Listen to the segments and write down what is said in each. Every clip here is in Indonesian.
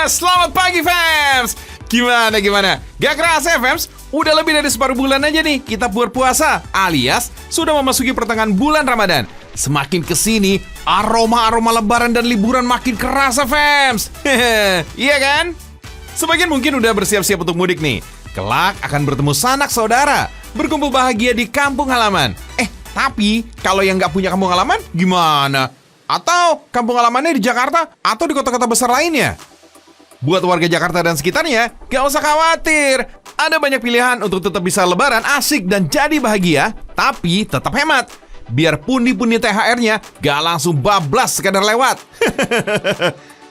Selamat pagi fams. Gimana? Gak kerasa ya fams? Udah lebih dari separuh bulan aja nih kita berpuasa, alias sudah memasuki pertengahan bulan Ramadan. Semakin kesini, aroma-aroma lebaran dan liburan makin kerasa fams. Iya kan? Sebagian mungkin udah bersiap-siap untuk mudik nih. Kelak akan bertemu sanak saudara, berkumpul bahagia di kampung halaman. Tapi kalau yang nggak punya kampung halaman gimana? Atau kampung halamannya di Jakarta atau di kota-kota besar lainnya? Buat warga Jakarta dan sekitarnya, gak usah khawatir. Ada banyak pilihan untuk tetap bisa lebaran asik dan jadi bahagia, tapi tetap hemat. Biar pundi-pundi THR-nya gak langsung bablas sekadar lewat.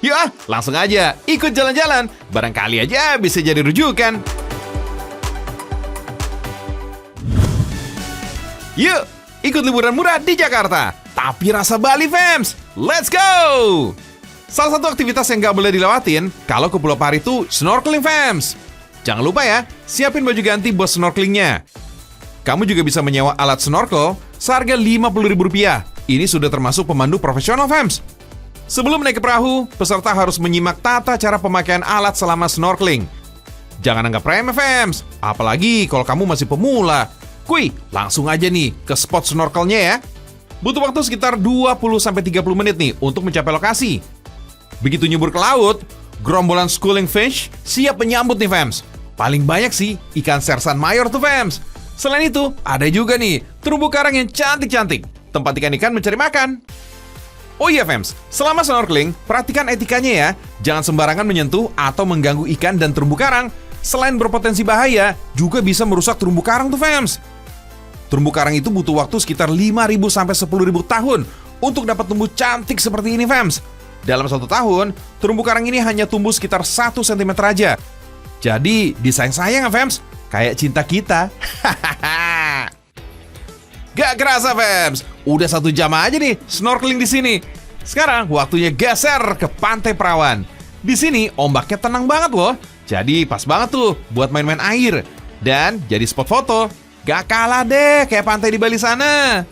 Yuk langsung aja ikut jalan-jalan. Barangkali aja bisa jadi rujukan. Yuk, ikut liburan murah di Jakarta, tapi rasa Bali fams. Let's go! Salah satu aktivitas yang gak boleh dilewatin kalau ke Pulau Pari itu snorkeling fams. Jangan lupa ya, siapin baju ganti buat snorkelingnya. Kamu juga bisa menyewa alat snorkel seharga Rp50.000. Ini sudah termasuk pemandu profesional fams. Sebelum naik ke perahu, peserta harus menyimak tata cara pemakaian alat selama snorkeling. Jangan anggap remeh fams, apalagi kalau kamu masih pemula. Kuy, langsung aja nih ke spot snorkelnya ya. Butuh waktu sekitar 20-30 menit nih untuk mencapai lokasi. Begitu nyebur ke laut, gerombolan schooling fish siap menyambut nih fams. Paling banyak sih ikan sersan mayor tuh fams. Selain itu, ada juga nih terumbu karang yang cantik-cantik, tempat ikan-ikan mencari makan. Oh iya fams, selama snorkeling, perhatikan etikanya ya. Jangan sembarangan menyentuh atau mengganggu ikan dan terumbu karang. Selain berpotensi bahaya, juga bisa merusak terumbu karang tuh fams. Terumbu karang itu butuh waktu sekitar 5.000 sampai 10.000 tahun untuk dapat tumbuh cantik seperti ini fams. Dalam 1 tahun, terumbu karang ini hanya tumbuh sekitar 1 cm aja. Jadi, disayang-sayang ya fams, kayak cinta kita. Gak kerasa fams, udah 1 jam aja nih snorkeling di sini. Sekarang waktunya geser ke Pantai Perawan. Di sini ombaknya tenang banget loh. Jadi pas banget tuh buat main-main air. Dan jadi spot foto. Gak kalah deh kayak pantai di Bali sana.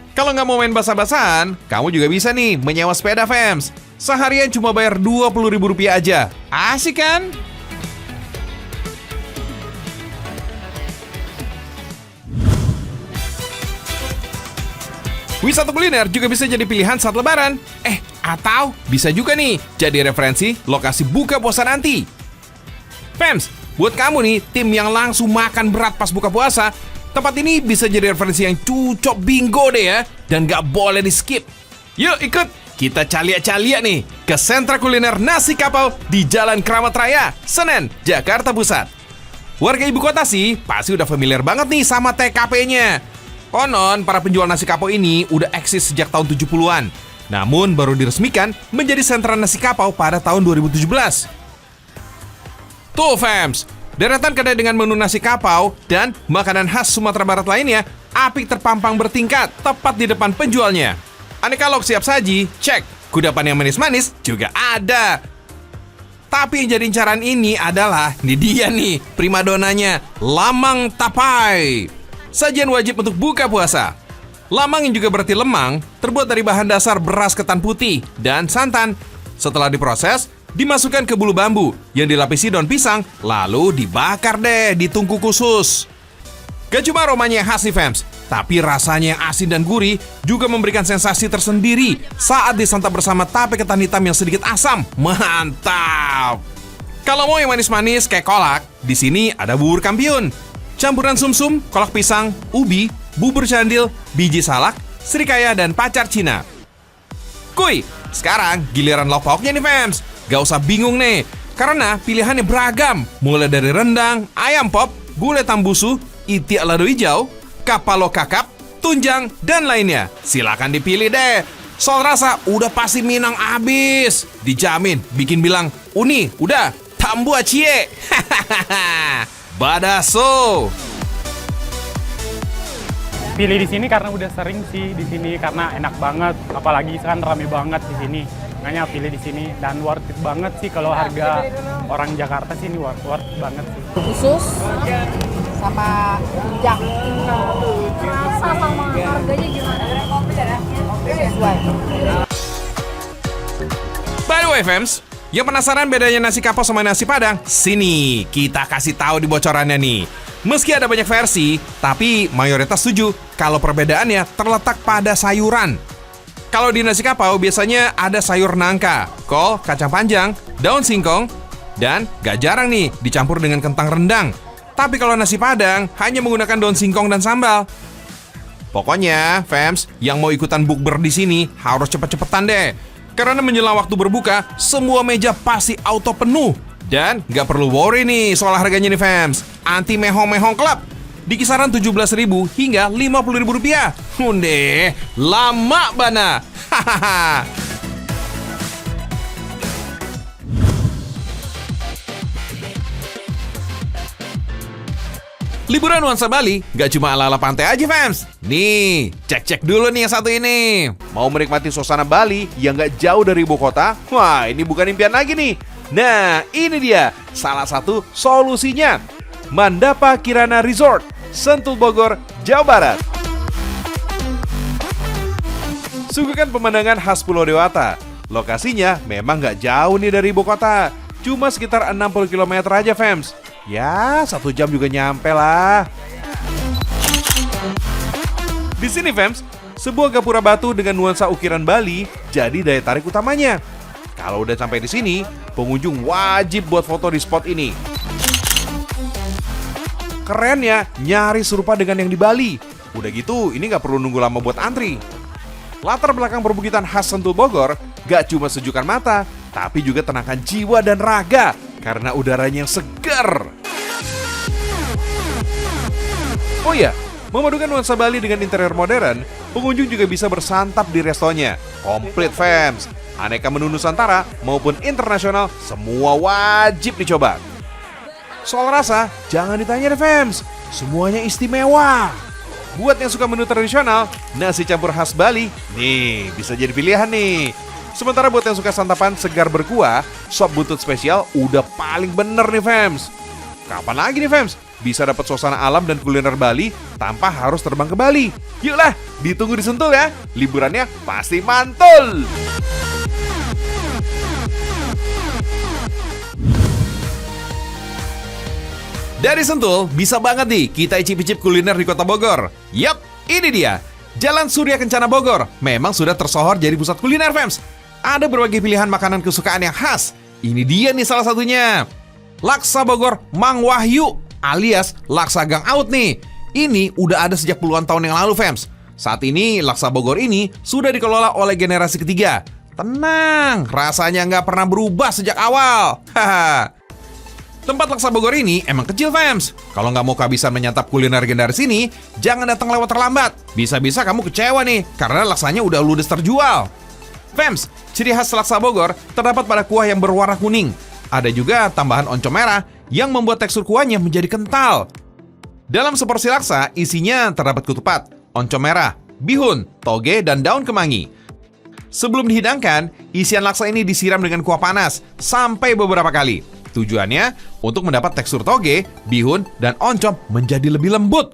Kalau nggak mau main basah-basahan, kamu juga bisa nih menyewa sepeda fams. Seharian cuma bayar Rp20.000 aja. Asik kan? Wisata kuliner juga bisa jadi pilihan saat lebaran. Atau bisa juga nih jadi referensi lokasi buka puasa nanti. Fams, buat kamu nih tim yang langsung makan berat pas buka puasa, tempat ini bisa jadi referensi yang cocok bingo deh ya. Dan gak boleh di skip. Yuk ikut, kita calia-calia nih ke sentra kuliner nasi kapau di Jalan Keramat Raya, Senen, Jakarta Pusat. Warga ibu kota sih pasti udah familiar banget nih sama TKP-nya. Konon para penjual nasi kapau ini udah eksis sejak tahun 70-an. Namun baru diresmikan menjadi sentra nasi kapau pada tahun 2017. Tuh fams, deretan kedai dengan menu nasi kapau dan makanan khas Sumatera Barat lainnya apik terpampang bertingkat tepat di depan penjualnya. Aneka lauk siap saji, cek. Kudapan yang manis-manis juga ada. Tapi yang jadi incaran ini adalah, ini dia nih primadonanya, lamang tapai. Sajian wajib untuk buka puasa. Lamang yang juga berarti lemang, terbuat dari bahan dasar beras ketan putih dan santan. Setelah diproses, dimasukkan ke bulu bambu yang dilapisi daun pisang, lalu dibakar deh di tungku khusus. Gak cuma aromanya yang khas nih fams, tapi rasanya yang asin dan gurih juga memberikan sensasi tersendiri saat disantap bersama tape ketan hitam yang sedikit asam. Mantap! Kalau mau yang manis-manis kayak kolak, di sini ada bubur kampiun. Campuran sumsum, kolak pisang, ubi, bubur candil, biji salak, serikaya, dan pacar Cina. Kuy, sekarang giliran lauk pauknya nih fams. Gak usah bingung nih, karena pilihannya beragam. Mulai dari rendang, ayam pop, gulai tambusu, itiak lado hijau, kapalo kakap, tunjang, dan lainnya. Silakan dipilih deh. Soal rasa udah pasti Minang abis. Dijamin bikin bilang, Uni, udah, tambu acie. Badaso. Pilih di sini karena udah sering sih di sini karena enak banget, apalagi kan rame banget di sini. Makanya pilih di sini dan worth it banget sih kalau harga orang Jakarta sih ini worth banget sih. Khusus sama tunjang. Rasa sama harganya gimana? Sesuai. By the way, fams, Yang penasaran bedanya nasi kapau sama nasi padang? Sini, kita kasih tahu di bocorannya nih. Meski ada banyak versi, tapi mayoritas setuju kalau perbedaannya terletak pada sayuran. Kalau di nasi kapau biasanya ada sayur nangka, kol, kacang panjang, daun singkong, dan gak jarang nih dicampur dengan kentang rendang. Tapi kalau nasi padang hanya menggunakan daun singkong dan sambal. Pokoknya, fams, yang mau ikutan bukber di sini harus cepet-cepetan deh. Karena menjelang waktu berbuka, semua meja pasti auto penuh. Dan gak perlu worry nih soal harganya nih fams. Anti mehong-mehong club. Di kisaran 17.000 hingga 50.000 rupiah. Hunde, lama bana. Hahaha. Liburan nuansa Bali gak cuma ala-ala pantai aja fams. Nih, cek-cek dulu nih yang satu ini. Mau menikmati suasana Bali yang gak jauh dari ibu kota? Wah, ini bukan impian lagi nih. Nah, ini dia salah satu solusinya. Mandapa Kirana Resort, Sentul Bogor, Jawa Barat. Suguhkan pemandangan khas Pulau Dewata. Lokasinya memang gak jauh nih dari ibu kota. Cuma sekitar 60 km aja fams. Ya, 1 jam juga nyampe lah. Di sini, fams, sebuah gapura batu dengan nuansa ukiran Bali jadi daya tarik utamanya. Kalau udah sampai di sini, pengunjung wajib buat foto di spot ini. Keren ya, nyaris serupa dengan yang di Bali. Udah gitu, ini nggak perlu nunggu lama buat antri. Latar belakang perbukitan khas Sentul Bogor gak cuma sejukkan mata, tapi juga tenangkan jiwa dan raga karena udaranya yang segar. Oh iya, memadukan nuansa Bali dengan interior modern, pengunjung juga bisa bersantap di restonya. Komplit fams, aneka menu Nusantara maupun internasional semua wajib dicoba. Soal rasa, jangan ditanya deh fams, semuanya istimewa. Buat yang suka menu tradisional, nasi campur khas Bali, nih bisa jadi pilihan nih. Sementara buat yang suka santapan segar berkuah, sop buntut spesial udah paling bener nih fams. Kapan lagi nih fams bisa dapat suasana alam dan kuliner Bali tanpa harus terbang ke Bali? Yuklah, ditunggu di Sentul ya. Liburannya pasti mantul. Dari Sentul, bisa banget nih kita icip-icip kuliner di kota Bogor. Yap, ini dia. Jalan Surya Kencana Bogor memang sudah tersohor jadi pusat kuliner fams. Ada berbagai pilihan makanan kesukaan yang khas. Ini dia nih salah satunya. Laksa Bogor Mang Wahyu alias Laksa Gang Out nih. Ini udah ada sejak puluhan tahun yang lalu fams. Saat ini Laksa Bogor ini sudah dikelola oleh generasi ketiga. Tenang, rasanya nggak pernah berubah sejak awal. Haha. Tempat Laksa Bogor ini emang kecil fams. Kalau nggak mau kehabisan menyantap kuliner generasi ini, jangan datang lewat terlambat. Bisa-bisa kamu kecewa nih, karena laksanya udah ludes terjual. Fams, ciri khas Laksa Bogor terdapat pada kuah yang berwarna kuning. Ada juga tambahan oncom merah yang membuat tekstur kuahnya menjadi kental. Dalam seporsi laksa, isinya terdapat ketupat, oncom merah, bihun, toge, dan daun kemangi. Sebelum dihidangkan, isian laksa ini disiram dengan kuah panas sampai beberapa kali. Tujuannya untuk mendapat tekstur toge, bihun, dan oncom menjadi lebih lembut.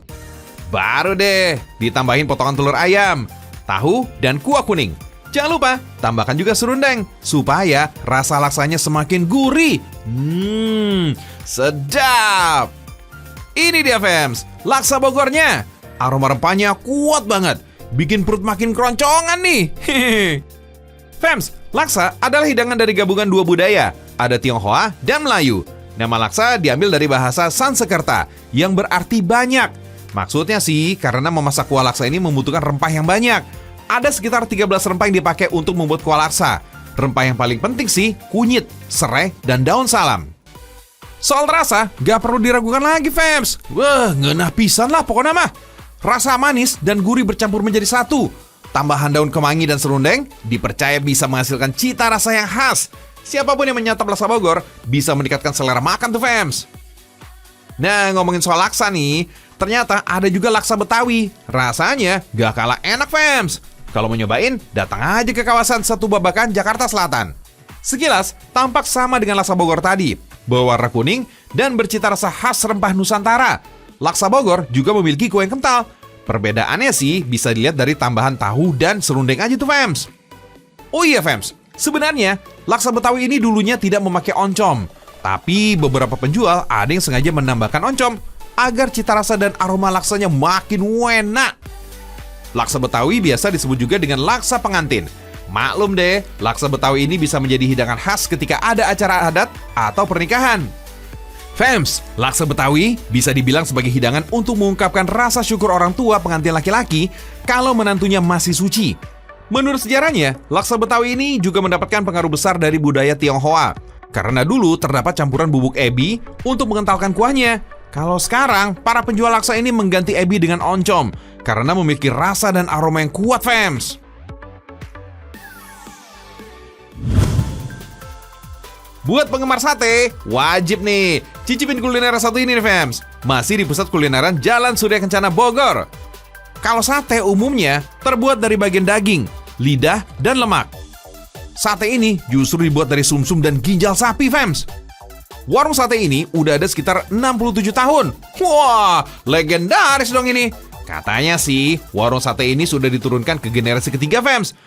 Baru deh ditambahin potongan telur ayam, tahu, dan kuah kuning. Jangan lupa tambahkan juga serundeng supaya rasa laksanya semakin gurih. Sedap. Ini dia fams, laksa Bogornya. Aroma rempahnya kuat banget, bikin perut makin keroncongan nih. Fams, laksa adalah hidangan dari gabungan dua budaya. Ada Tionghoa dan Melayu. Nama laksa diambil dari bahasa Sansekerta yang berarti banyak. Maksudnya sih karena memasak kuah laksa ini membutuhkan rempah yang banyak. Ada sekitar 13 rempah yang dipakai untuk membuat kuah laksa. Rempah yang paling penting sih kunyit, serai, dan daun salam. Soal rasa, gak perlu diragukan lagi fams. Wah, ngeunah pisan lah pokoknya mah. Rasa manis dan gurih bercampur menjadi satu. Tambahan daun kemangi dan serundeng dipercaya bisa menghasilkan cita rasa yang khas. Siapapun yang menyantap laksa Bogor bisa meningkatkan selera makan tuh fams. Nah, ngomongin soal laksa nih, ternyata ada juga laksa Betawi. Rasanya gak kalah enak fams. Kalau mau nyobain, datang aja ke kawasan Setu Babakan, Jakarta Selatan. Sekilas, tampak sama dengan laksa Bogor tadi, berwarna kuning dan bercita rasa khas rempah Nusantara. Laksa Bogor juga memiliki kuah yang kental. Perbedaannya sih bisa dilihat dari tambahan tahu dan serundeng aja tuh fams. Oh iya fams, sebenarnya laksa Betawi ini dulunya tidak memakai oncom. Tapi beberapa penjual ada yang sengaja menambahkan oncom agar cita rasa dan aroma laksanya makin enak. Laksa Betawi biasa disebut juga dengan laksa pengantin. Maklum deh, laksa Betawi ini bisa menjadi hidangan khas ketika ada acara adat atau pernikahan. Fams, laksa Betawi bisa dibilang sebagai hidangan untuk mengungkapkan rasa syukur orang tua pengantin laki-laki kalau menantunya masih suci. Menurut sejarahnya, laksa Betawi ini juga mendapatkan pengaruh besar dari budaya Tionghoa. Karena dulu terdapat campuran bubuk ebi untuk mengentalkan kuahnya. Kalau sekarang, para penjual laksa ini mengganti ebi dengan oncom karena memiliki rasa dan aroma yang kuat, fams. Buat penggemar sate, wajib nih cicipin kuliner satu ini nih, fams. Masih di Pusat Kulineran Jalan Surya Kencana Bogor. Kalau sate umumnya terbuat dari bagian daging, lidah, dan lemak. Sate ini justru dibuat dari sumsum dan ginjal sapi, fams. Warung sate ini udah ada sekitar 67 tahun. Wah, legendaris dong ini. Katanya sih, warung sate ini sudah diturunkan ke generasi ketiga, fams.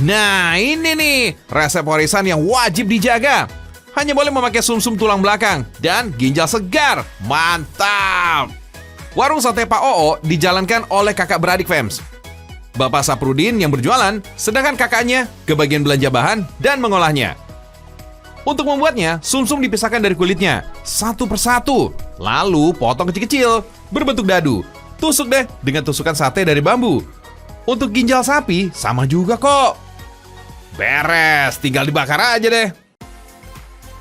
Nah, ini nih resep warisan yang wajib dijaga. Hanya boleh memakai sumsum tulang belakang dan ginjal segar. Mantap! Warung sate Pak Oo dijalankan oleh kakak beradik, fams. Bapak Saprudin yang berjualan, sedangkan kakaknya ke bagian belanja bahan dan mengolahnya. Untuk membuatnya, sumsum dipisahkan dari kulitnya satu persatu, lalu potong kecil-kecil berbentuk dadu. Tusuk deh dengan tusukan sate dari bambu. Untuk ginjal sapi, sama juga kok. Beres, tinggal dibakar aja deh.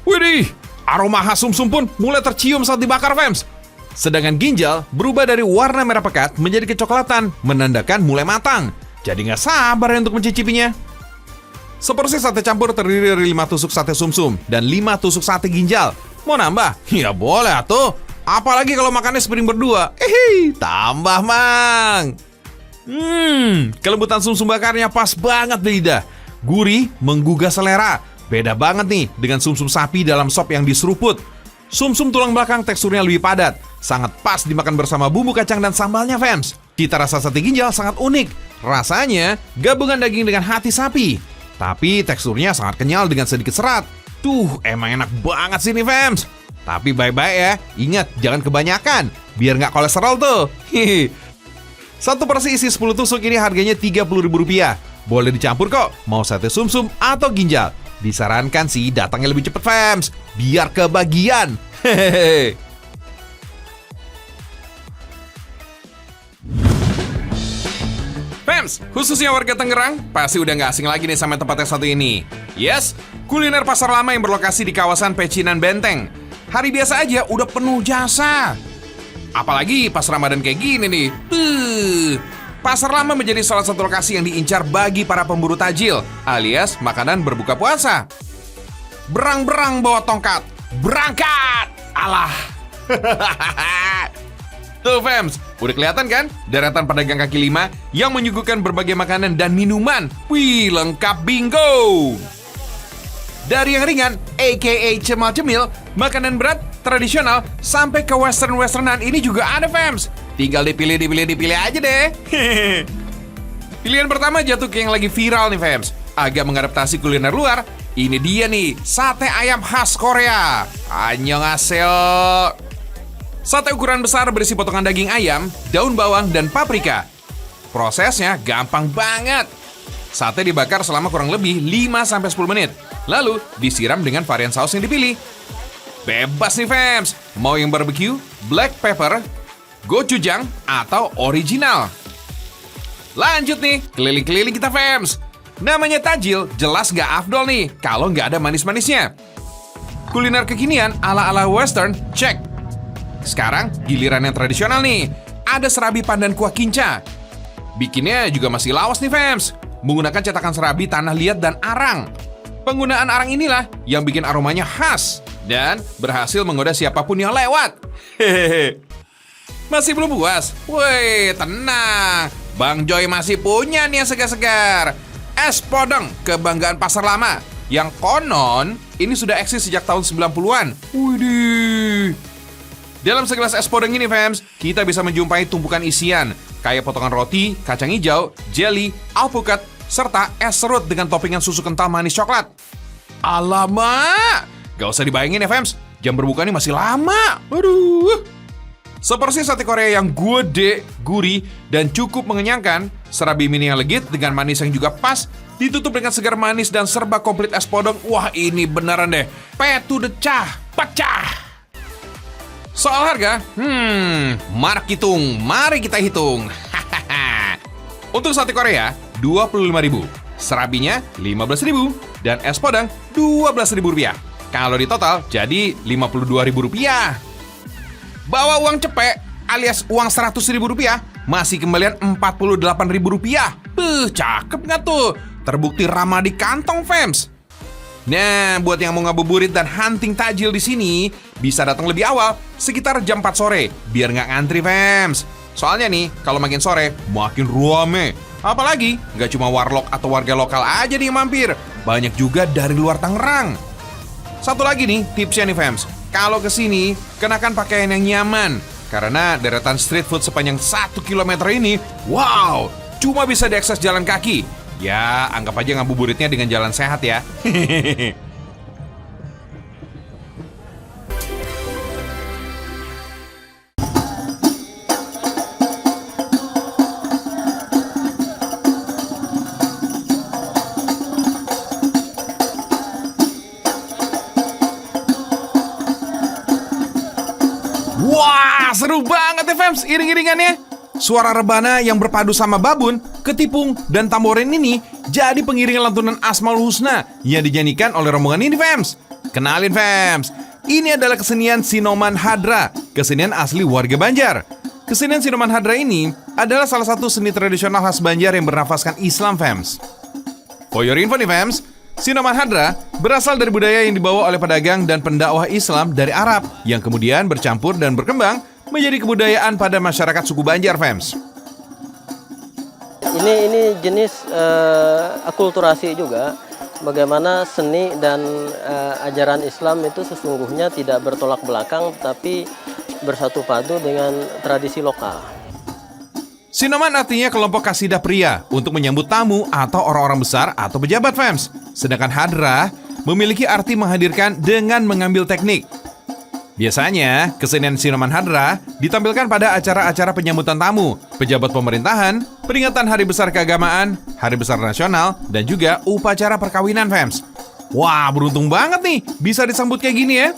Widih, aroma khas sumsum pun mulai tercium saat dibakar, fams. Sedangkan ginjal berubah dari warna merah pekat menjadi kecoklatan, menandakan mulai matang. Jadi nggak sabar untuk mencicipinya. Seporsi sate campur terdiri dari 5 tusuk sate sumsum dan 5 tusuk sate ginjal. Mau nambah? Ya boleh atuh. Apalagi kalau makannya sepiring berdua. Tambah, Mang. Kelembutan sumsum bakarnya pas banget di lidah. Gurih, menggugah selera. Beda banget nih dengan sumsum sapi dalam sop yang diseruput. Sumsum tulang belakang teksturnya lebih padat. Sangat pas dimakan bersama bumbu kacang dan sambalnya, fans. Cita rasa sate ginjal sangat unik. Rasanya gabungan daging dengan hati sapi. Tapi teksturnya sangat kenyal dengan sedikit serat. Tuh, emang enak banget sih nih, fans. Tapi baik-baik ya, ingat jangan kebanyakan, biar nggak kolesterol tuh. Satu porsi isi 10 tusuk ini harganya Rp30.000. Boleh dicampur kok, mau sate sumsum atau ginjal. Disarankan sih datangnya lebih cepet, fams, biar kebagian. Hehehe. Fams, khususnya warga Tangerang, pasti udah nggak asing lagi nih sama tempat yang satu ini. Yes, kuliner pasar lama yang berlokasi di kawasan Pecinan Benteng. Hari biasa aja udah penuh jasa. Apalagi pas Ramadan kayak gini nih. Pasar lama menjadi salah satu lokasi yang diincar bagi para pemburu tajil, alias makanan berbuka puasa. Berang-berang bawa tongkat, berangkat! Alah. Tuh, fams, udah kelihatan kan deretan pedagang kaki lima yang menyuguhkan berbagai makanan dan minuman. Wih, lengkap bingo! Dari yang ringan, aka cemil-cemil, makanan berat, tradisional, sampai ke western-westernan ini juga ada, fams. Tinggal dipilih aja deh. Pilihan pertama jatuh ke yang lagi viral nih, fams. Agak mengadaptasi kuliner luar. Ini dia nih, sate ayam khas Korea. Annyeonghaseyo. Sate ukuran besar berisi potongan daging ayam, daun bawang, dan paprika. Prosesnya gampang banget. Sate dibakar selama kurang lebih 5-10 menit. Lalu disiram dengan varian saus yang dipilih. Bebas nih, fams. Mau yang barbecue, black pepper, gochujang, atau original. Lanjut nih, keliling-keliling kita, fams. Namanya tajil, jelas gak afdol nih kalau gak ada manis-manisnya. Kuliner kekinian ala-ala western, cek. Sekarang giliran yang tradisional nih. Ada serabi pandan kuah kinca. Bikinnya juga masih lawas nih, fams. Menggunakan cetakan serabi tanah liat dan arang. Penggunaan arang inilah yang bikin aromanya khas dan berhasil menggoda siapapun yang lewat. Hehehe. Masih belum puas? Woi, tenang. Bang Joy masih punya nih yang segar-segar. Es podeng kebanggaan pasar lama. Yang konon ini sudah eksis sejak tahun 90-an. Widih. Dalam segelas es podeng ini, fams, kita bisa menjumpai tumpukan isian kayak potongan roti, kacang hijau, jelly, alpukat, serta es serut dengan toppingan susu kental manis coklat. Alamak, gak usah dibayangin ya fams, jam berbuka ini masih lama. Aduh. Seperti sate Korea yang gede, gurih, dan cukup mengenyangkan, serabi mini yang legit dengan manis yang juga pas, ditutup dengan segar manis dan serba komplit es podong. Wah, ini beneran deh, petu decah, pecah. Soal harga, mari kita hitung. Untuk sate Korea, 25.000, serabinya 15.000, dan es podang 12.000 rupiah. Kalau di total, jadi 52.000 rupiah. Bawa uang cepek alias uang 100.000 rupiah, masih kembalian 48.000 rupiah. Cakep nggak tuh? Terbukti ramah di kantong, fams. Nah, buat yang mau ngabuburit dan hunting takjil di sini, bisa datang lebih awal, sekitar jam 4 sore, biar nggak ngantri, fams. Soalnya nih, kalau makin sore, makin rame. Apalagi, nggak cuma warlock atau warga lokal aja nih yang mampir, banyak juga dari luar Tangerang. Satu lagi nih, tipsnya nih, fams. Kalau kesini, kenakan pakaian yang nyaman. Karena deretan street food sepanjang 1 km ini, wow, cuma bisa diakses jalan kaki. Ya, anggap aja ngabuburitnya dengan jalan sehat ya. Wah, seru banget ya fams, iring-iringannya. Suara rebana yang berpadu sama babun, ketipung, dan tamborin ini jadi pengiringan lantunan Asmaul Husna yang dinyanyikan oleh rombongan ini, fams. Kenalin, fams, ini adalah kesenian Sinoman Hadra, kesenian asli warga Banjar. Kesenian Sinoman Hadra ini adalah salah satu seni tradisional khas Banjar yang bernafaskan Islam, fams. For your info nih, fams, Sinoman Hadra berasal dari budaya yang dibawa oleh pedagang dan pendakwah Islam dari Arab yang kemudian bercampur dan berkembang menjadi kebudayaan pada masyarakat suku Banjar, fams. Ini jenis akulturasi juga, bagaimana seni dan ajaran Islam itu sesungguhnya tidak bertolak belakang, tapi bersatu padu dengan tradisi lokal. Sinoman artinya kelompok kasidah pria untuk menyambut tamu atau orang-orang besar atau pejabat, fams. Sedangkan Hadra memiliki arti menghadirkan dengan mengambil teknik. Biasanya, kesenian Sinoman Hadra ditampilkan pada acara-acara penyambutan tamu, pejabat pemerintahan, peringatan hari besar keagamaan, hari besar nasional, dan juga upacara perkawinan, fams. Wah, beruntung banget nih bisa disambut kayak gini ya.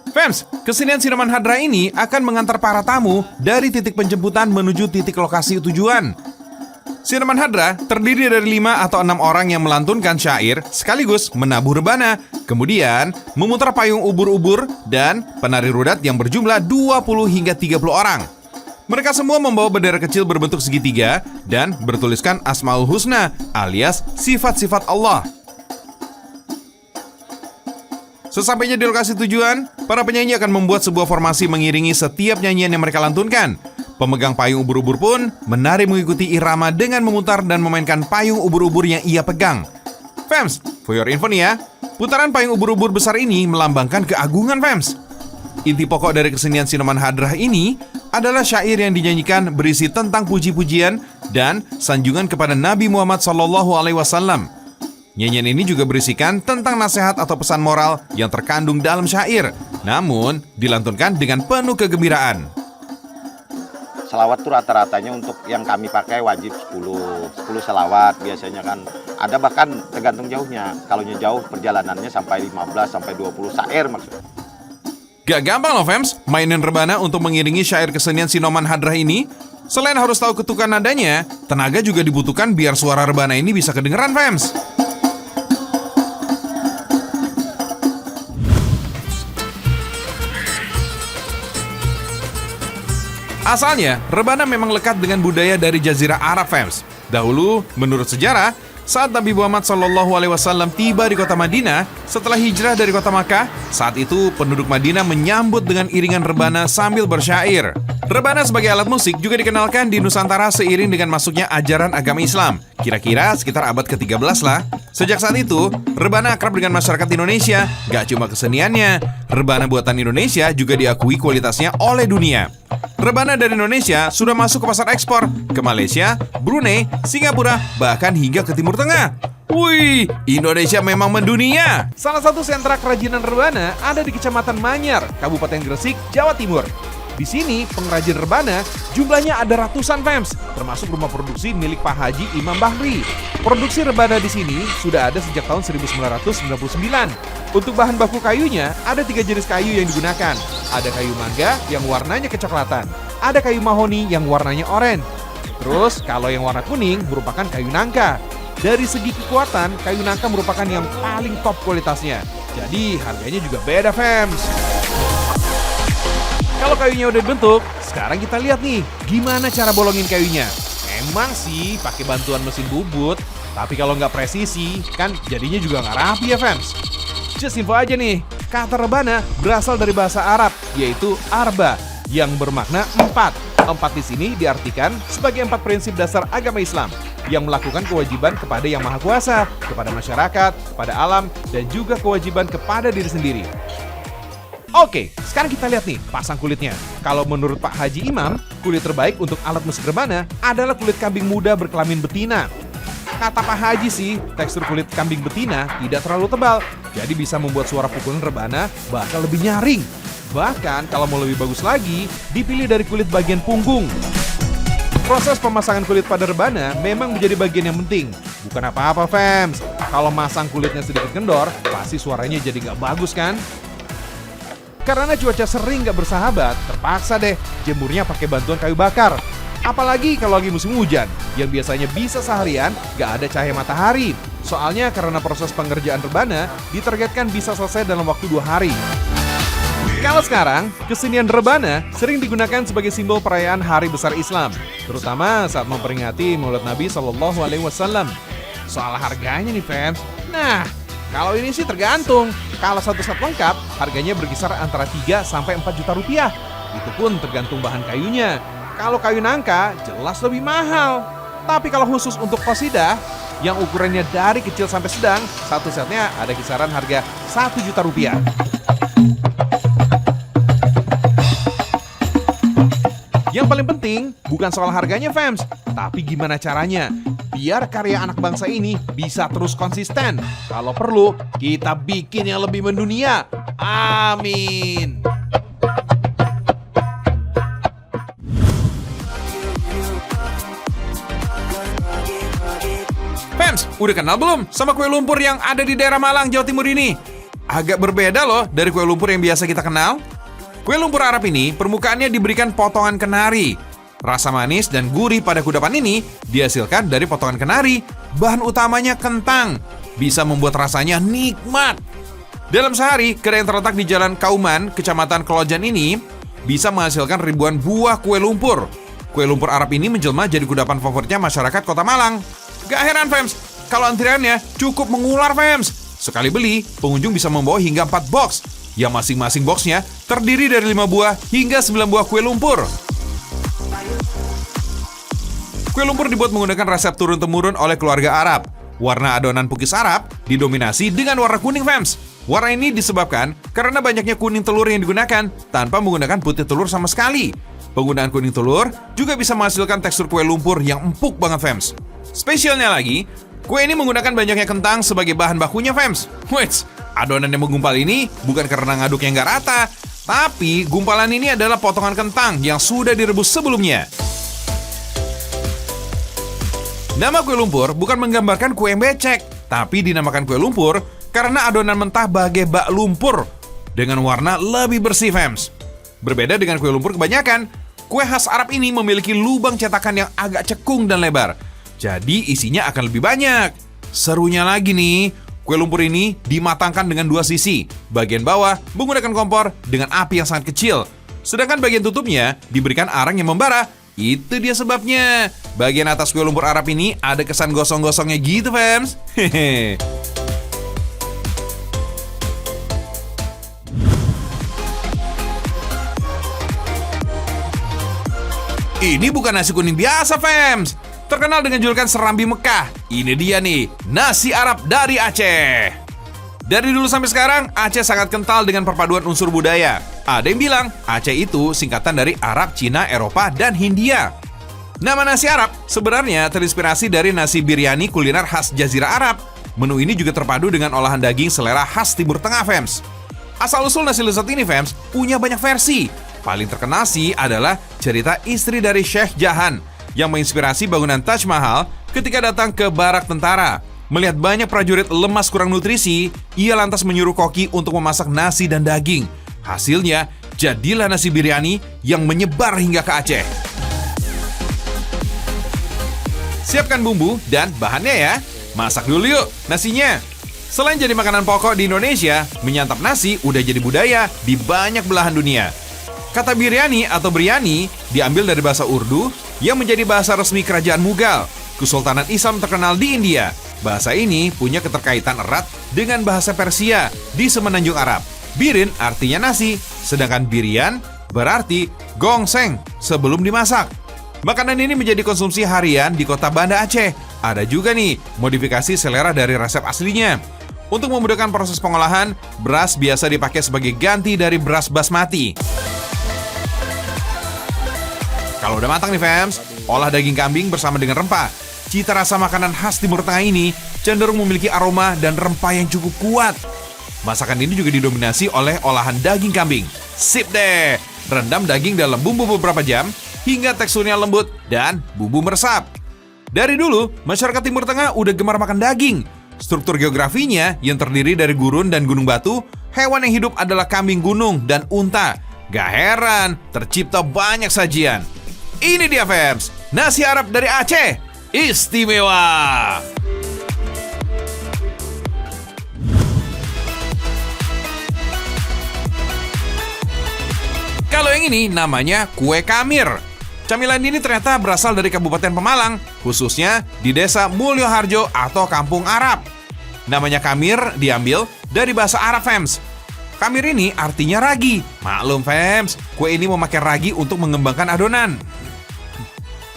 Fams, kesenian Sinoman Hadra ini akan mengantar para tamu dari titik penjemputan menuju titik lokasi tujuan. Sinoman Hadra terdiri dari 5 atau 6 orang yang melantunkan syair sekaligus menabuh rebana, kemudian memutar payung ubur-ubur dan penari rudat yang berjumlah 20 hingga 30 orang. Mereka semua membawa bendera kecil berbentuk segitiga dan bertuliskan Asmaul Husna alias sifat-sifat Allah. Sesampainya di lokasi tujuan, para penyanyi akan membuat sebuah formasi mengiringi setiap nyanyian yang mereka lantunkan. Pemegang payung ubur-ubur pun menari mengikuti irama dengan memutar dan memainkan payung ubur-ubur yang ia pegang. Fams, for your info nih ya, putaran payung ubur-ubur besar ini melambangkan keagungan, fams. Inti pokok dari kesenian Sinoman Hadrah ini adalah syair yang dinyanyikan berisi tentang puji-pujian dan sanjungan kepada Nabi Muhammad SAW. Nyanyian ini juga berisikan tentang nasihat atau pesan moral yang terkandung dalam syair, namun dilantunkan dengan penuh kegembiraan. Selawat tuh rata-ratanya untuk yang kami pakai wajib 10 selawat biasanya kan. Ada bahkan tergantung jauhnya. Kalau jauh perjalanannya sampai 15 sampai 20 syair maksudnya. Gak gampang loh, fams, mainin rebana untuk mengiringi syair kesenian Sinoman Hadrah ini. Selain harus tahu ketukan nadanya, tenaga juga dibutuhkan biar suara rebana ini bisa kedengeran, fams. Asalnya, rebana memang lekat dengan budaya dari Jazirah Arab, fams. Dahulu, menurut sejarah, saat Nabi Muhammad SAW tiba di kota Madinah setelah hijrah dari kota Makkah, saat itu penduduk Madinah menyambut dengan iringan rebana sambil bersyair. Rebana sebagai alat musik juga dikenalkan di Nusantara seiring dengan masuknya ajaran agama Islam. Kira-kira sekitar abad ke-13 lah. Sejak saat itu, rebana akrab dengan masyarakat Indonesia. Gak cuma keseniannya, rebana buatan Indonesia juga diakui kualitasnya oleh dunia. Rebana dari Indonesia sudah masuk ke pasar ekspor, ke Malaysia, Brunei, Singapura, bahkan hingga ke Timur Tengah. Wih, Indonesia memang mendunia. Salah satu sentra kerajinan rebana ada di Kecamatan Manyar, Kabupaten Gresik, Jawa Timur. Di sini, pengrajin rebana jumlahnya ada ratusan fans, termasuk rumah produksi milik Pak Haji Imam Bahri. Produksi rebana di sini sudah ada sejak tahun 1999. Untuk bahan baku kayunya, ada 3 jenis kayu yang digunakan. Ada kayu mangga yang warnanya kecoklatan, ada kayu mahoni yang warnanya oranye. Terus, kalau yang warna kuning merupakan kayu nangka. Dari segi kekuatan, kayu nangka merupakan yang paling top kualitasnya. Jadi, harganya juga beda, fans. Kalau kayunya udah dibentuk, sekarang kita lihat nih, gimana cara bolongin kayunya. Emang sih pakai bantuan mesin bubut, tapi kalau nggak presisi, kan jadinya juga nggak rapi ya, fans. Just info aja nih, kata rebana berasal dari bahasa Arab, yaitu arba, yang bermakna 4. 4 di sini diartikan sebagai 4 prinsip dasar agama Islam yang melakukan kewajiban kepada Yang Maha Kuasa, kepada masyarakat, kepada alam, dan juga kewajiban kepada diri sendiri. Oke, sekarang kita lihat nih pasang kulitnya. Kalau menurut Pak Haji Imam, kulit terbaik untuk alat musik rebana adalah kulit kambing muda berkelamin betina. Kata Pak Haji sih, tekstur kulit kambing betina tidak terlalu tebal, jadi bisa membuat suara pukulan rebana bakal lebih nyaring. Bahkan kalau mau lebih bagus lagi, dipilih dari kulit bagian punggung. Proses pemasangan kulit pada rebana memang menjadi bagian yang penting. Bukan apa-apa, fans. Kalau masang kulitnya sedikit kendor, pasti suaranya jadi nggak bagus kan? Karena cuaca sering nggak bersahabat, terpaksa deh jemurnya pakai bantuan kayu bakar. Apalagi kalau lagi musim hujan, yang biasanya bisa seharian nggak ada cahaya matahari. Soalnya karena proses pengerjaan rebana ditargetkan bisa selesai dalam waktu 2 hari. Kalau sekarang, kesenian rebana sering digunakan sebagai simbol perayaan Hari Besar Islam, terutama saat memperingati Maulid Nabi SAW. Soal harganya nih, fans. Nah, kalau ini sih tergantung. Kalau satu set lengkap, harganya berkisar antara 3 sampai 4 juta rupiah. Itu pun tergantung bahan kayunya. Kalau kayu nangka, jelas lebih mahal. Tapi kalau khusus untuk qasidah, yang ukurannya dari kecil sampai sedang, satu setnya ada kisaran harga 1 juta rupiah. Yang paling penting bukan soal harganya, fans, tapi gimana caranya biar karya anak bangsa ini bisa terus konsisten. Kalau perlu, kita bikin yang lebih mendunia. Amin. Fans, udah kenal belum sama kue lumpur yang ada di daerah Malang, Jawa Timur ini? Agak berbeda loh dari kue lumpur yang biasa kita kenal. Kue lumpur Arab ini permukaannya diberikan potongan kenari. Rasa manis dan gurih pada kudapan ini dihasilkan dari potongan kenari. Bahan utamanya kentang, bisa membuat rasanya nikmat. Dalam sehari, kedai yang terletak di Jalan Kauman, Kecamatan Kelojan ini bisa menghasilkan ribuan buah kue lumpur. Kue lumpur Arab ini menjelma jadi kudapan favoritnya masyarakat Kota Malang. Gak heran, fans, kalau antriannya cukup mengular, fans. Sekali beli, pengunjung bisa membawa hingga 4 box, yang masing-masing boxnya terdiri dari 5 buah hingga 9 buah kue lumpur. Kue lumpur dibuat menggunakan resep turun-temurun oleh keluarga Arab. Warna adonan pukis Arab didominasi dengan warna kuning, fans. Warna ini disebabkan karena banyaknya kuning telur yang digunakan tanpa menggunakan putih telur sama sekali. Penggunaan kuning telur juga bisa menghasilkan tekstur kue lumpur yang empuk banget, fans. Spesialnya lagi, kue ini menggunakan banyaknya kentang sebagai bahan bakunya, fans. Wait, adonan yang menggumpal ini bukan karena ngaduknya nggak rata, tapi gumpalan ini adalah potongan kentang yang sudah direbus sebelumnya. Nama kue lumpur bukan menggambarkan kue yang becek, tapi dinamakan kue lumpur karena adonan mentah bagai bak lumpur dengan warna lebih bersih, fans. Berbeda dengan kue lumpur kebanyakan, kue khas Arab ini memiliki lubang cetakan yang agak cekung dan lebar. Jadi isinya akan lebih banyak. Serunya lagi nih, kue lumpur ini dimatangkan dengan 2 sisi. Bagian bawah menggunakan kompor dengan api yang sangat kecil. Sedangkan bagian tutupnya diberikan arang yang membara. Itu dia sebabnya. Bagian atas kue lumpur Arab ini ada kesan gosong-gosongnya gitu, fans. Hehe. Ini bukan nasi kuning biasa, fans. Terkenal dengan julukan Serambi Mekah. Ini dia nih, nasi Arab dari Aceh. Dari dulu sampai sekarang, Aceh sangat kental dengan perpaduan unsur budaya. Ada yang bilang, Aceh itu singkatan dari Arab, Cina, Eropa, dan Hindia. Nama nasi Arab sebenarnya terinspirasi dari nasi biryani kuliner khas Jazirah Arab. Menu ini juga terpadu dengan olahan daging selera khas Timur Tengah, fams. Asal-usul nasi lezat ini, fams, punya banyak versi. Paling terkenal sih adalah cerita istri dari Sheikh Jahan yang menginspirasi bangunan Taj Mahal ketika datang ke barak tentara. Melihat banyak prajurit lemas kurang nutrisi, ia lantas menyuruh koki untuk memasak nasi dan daging. Hasilnya, jadilah nasi biryani yang menyebar hingga ke Aceh. Siapkan bumbu dan bahannya ya. Masak dulu yuk nasinya. Selain jadi makanan pokok di Indonesia, menyantap nasi udah jadi budaya di banyak belahan dunia. Kata biryani atau biryani diambil dari bahasa Urdu yang menjadi bahasa resmi kerajaan Mughal, Kesultanan Islam terkenal di India. Bahasa ini punya keterkaitan erat dengan bahasa Persia di semenanjung Arab. Birin artinya nasi, sedangkan birian berarti gongseng sebelum dimasak. Makanan ini menjadi konsumsi harian di kota Banda Aceh. Ada juga nih modifikasi selera dari resep aslinya. Untuk memudahkan proses pengolahan, beras biasa dipakai sebagai ganti dari beras basmati. Kalau udah matang nih, fams, olah daging kambing bersama dengan rempah. Cita rasa makanan khas Timur Tengah ini cenderung memiliki aroma dan rempah yang cukup kuat. Masakan ini juga didominasi oleh olahan daging kambing. Sip deh! Rendam daging dalam bumbu beberapa jam hingga teksturnya lembut dan bumbu meresap. Dari dulu, masyarakat Timur Tengah udah gemar makan daging. Struktur geografinya yang terdiri dari gurun dan gunung batu, hewan yang hidup adalah kambing gunung dan unta. Gak heran, tercipta banyak sajian. Ini dia, fams, nasi Arab dari Aceh. Istimewa! Kalau yang ini namanya kue kamir. Camilan ini ternyata berasal dari Kabupaten Pemalang, khususnya di Desa Mulyoharjo atau Kampung Arab. Namanya kamir diambil dari bahasa Arab, fams. Kamir ini artinya ragi. Maklum, fams, kue ini memakai ragi untuk mengembangkan adonan.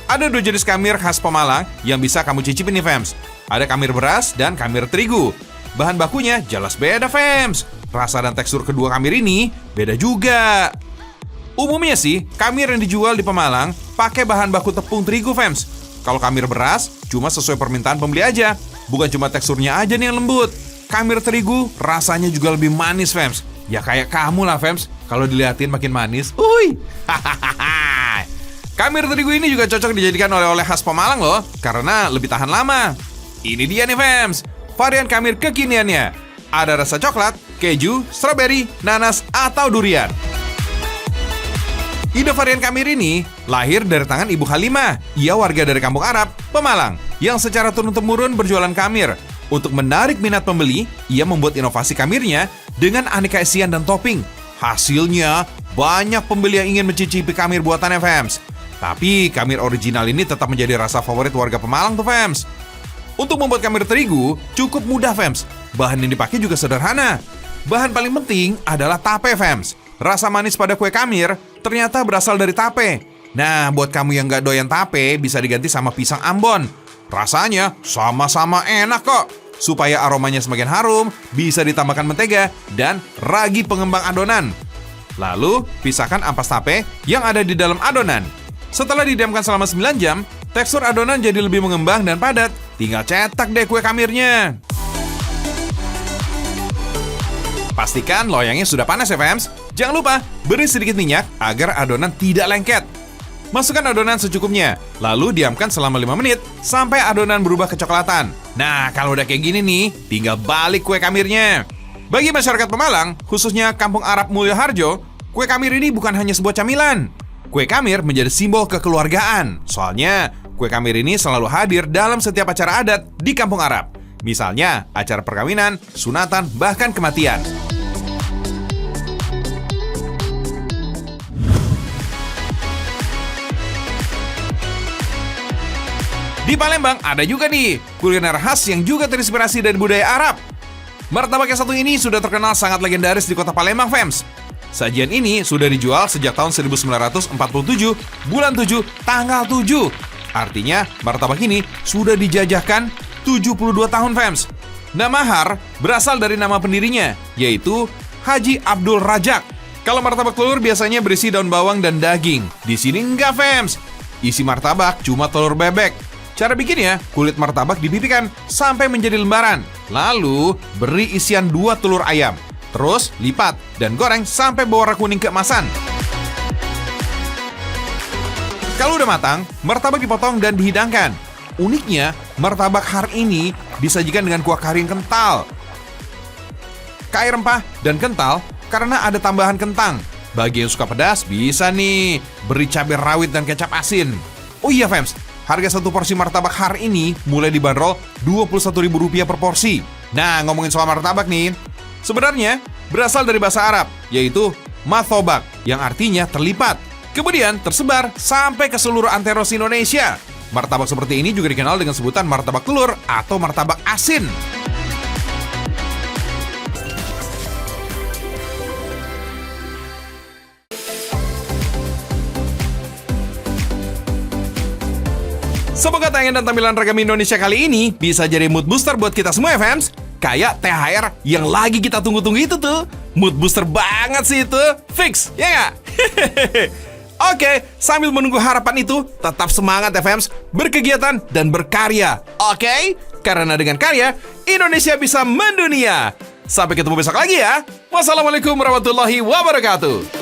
Ada 2 jenis kamir khas Pemalang yang bisa kamu cicipin nih, fams. Ada kamir beras dan kamir terigu. Bahan bakunya jelas beda, fams. Rasa dan tekstur kedua kamir ini beda juga. Umumnya sih, kamir yang dijual di Pemalang pakai bahan baku tepung terigu, fams. Kalau kamir beras, cuma sesuai permintaan pembeli aja. Bukan cuma teksturnya aja nih yang lembut. Kamir terigu rasanya juga lebih manis, fams. Ya kayak kamu lah, fams. Kalau dilihatin makin manis. Uy! Kamir terigu ini juga cocok dijadikan oleh-oleh khas Pemalang loh, karena lebih tahan lama. Ini dia nih, fams, varian kamir kekiniannya. Ada rasa coklat, keju, stroberi, nanas, atau durian. Ide varian kamir ini lahir dari tangan Ibu Halimah. Ia warga dari Kampung Arab, Pemalang, yang secara turun-temurun berjualan kamir. Untuk menarik minat pembeli, ia membuat inovasi kamirnya dengan aneka isian dan topping. Hasilnya, banyak pembeli yang ingin mencicipi kamir buatannya, fams. Tapi kamir original ini tetap menjadi rasa favorit warga Pemalang tuh, fams. Untuk membuat kamir terigu cukup mudah, fams. Bahan yang dipakai juga sederhana. Bahan paling penting adalah tape, fams. Rasa manis pada kue kamir ternyata berasal dari tape. Nah, buat kamu yang gak doyan tape, bisa diganti sama pisang Ambon. Rasanya sama-sama enak kok. Supaya aromanya semakin harum, bisa ditambahkan mentega dan ragi pengembang adonan. Lalu, pisahkan ampas tape yang ada di dalam adonan. Setelah didiamkan selama 9 jam, tekstur adonan jadi lebih mengembang dan padat. Tinggal cetak deh kue kamirnya. Pastikan loyangnya sudah panas ya, fams. Jangan lupa beri sedikit minyak agar adonan tidak lengket. Masukkan adonan secukupnya, lalu diamkan selama 5 menit sampai adonan berubah kecoklatan. Nah, kalau udah kayak gini nih, tinggal balik kue kamirnya. Bagi masyarakat Pemalang, khususnya Kampung Arab Mulyoharjo, kue kamir ini bukan hanya sebuah camilan. Kue kamir menjadi simbol kekeluargaan. Soalnya, kue kamir ini selalu hadir dalam setiap acara adat di Kampung Arab. Misalnya, acara perkawinan, sunatan, bahkan kematian. Di Palembang ada juga nih kuliner khas yang juga terinspirasi dari budaya Arab. Martabak yang satu ini sudah terkenal sangat legendaris di kota Palembang, fams. Sajian ini sudah dijual sejak tahun 1947, bulan 7, tanggal 7. Artinya, martabak ini sudah dijajakan 72 tahun, fams. Nama Har berasal dari nama pendirinya, yaitu Haji Abdul Rajak. Kalau martabak telur biasanya berisi daun bawang dan daging. Di sini enggak, fams. Isi martabak cuma telur bebek. Cara bikinnya, kulit martabak dipipikan sampai menjadi lembaran. Lalu, beri isian 2 telur ayam. Terus, lipat dan goreng sampai berwarna kuning keemasan. Kalau udah matang, martabak dipotong dan dihidangkan. Uniknya, martabak har ini disajikan dengan kuah kari yang kental. Kaya rempah dan kental karena ada tambahan kentang. Bagi yang suka pedas, bisa nih beri cabai rawit dan kecap asin. Oh iya fams, harga satu porsi martabak har ini mulai dibanderol Rp21.000 per porsi. Nah, ngomongin soal martabak nih, sebenarnya berasal dari bahasa Arab, yaitu mathobak, yang artinya terlipat. Kemudian tersebar sampai ke seluruh antero Indonesia. Martabak seperti ini juga dikenal dengan sebutan martabak telur atau martabak asin. Semoga tayangan dan tampilan Ragam Indonesia kali ini bisa jadi mood booster buat kita semua ya fans. Kayak THR yang lagi kita tunggu-tunggu itu tuh. Mood booster banget sih itu. Fix, ya nggak? Oke, sambil menunggu harapan itu, tetap semangat ya fans. Berkegiatan dan berkarya. Oke? Karena dengan karya, Indonesia bisa mendunia. Sampai ketemu besok lagi ya. Wassalamualaikum warahmatullahi wabarakatuh.